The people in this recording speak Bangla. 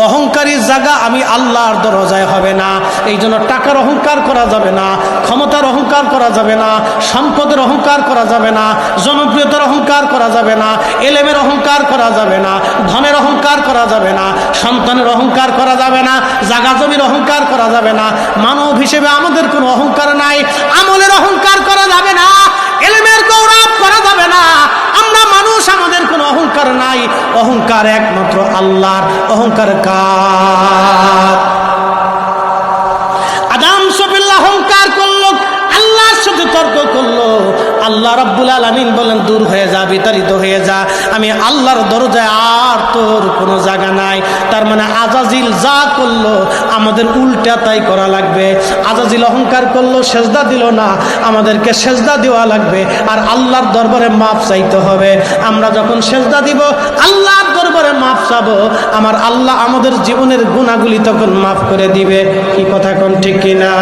অহংকারী জায়গা আমি আল্লাহর দরজায় হবে না। এই জন্য টাকার অহংকার করা যাবে না, ক্ষমতার অহংকার করা যাবে না, সম্পদের অহংকার করা যাবে না, জনপ্রিয়তার অহংকার করা যাবে না, এলেমের অহংকার করা যাবে না, ধনের অহংকার করা যাবে না, সন্তানের অহংকার করা যাবে না, জাগা জমির অহংকার করা যাবে না। মানব হিসেবে আমাদের কোনো অহংকার নাই, আমলের অহংকার করা যাবে না, এলেমের গৌরব করা যাবে না। আমরা মানুষ, আমাদের কোনো অহংকার নাই। অহংকার একমাত্র আল্লাহর। অহংকার কার? আদম সফিল্লাহ অহংকার করলো, আল্লাহর সাথে তর্ক করলো। আল্লাহ রাব্বুল আলামিন বলেন, দূর হয়ে যা, বিতাড়িত হয়ে যা, আমি আল্লাহর দরজায় আর তোর কোনো জায়গা নাই। তার মানে আজাজিল যা করলো আমাদের উল্টা তাই করা লাগবে। আজাজিল অহংকার করলো, সেজদা দিল না, আমাদেরকে সেজদা দেওয়া লাগবে। আর আল্লাহর দরবারে মাপ চাইতে হবে। আমরা যখন সেজদা দিব, আল্লাহর দরবারে মাপ চাবো, আমার আল্লাহ আমাদের জীবনের গুনাহগুলি তখন মাফ করে দিবে। কি কথা কোন ঠিক কিনা?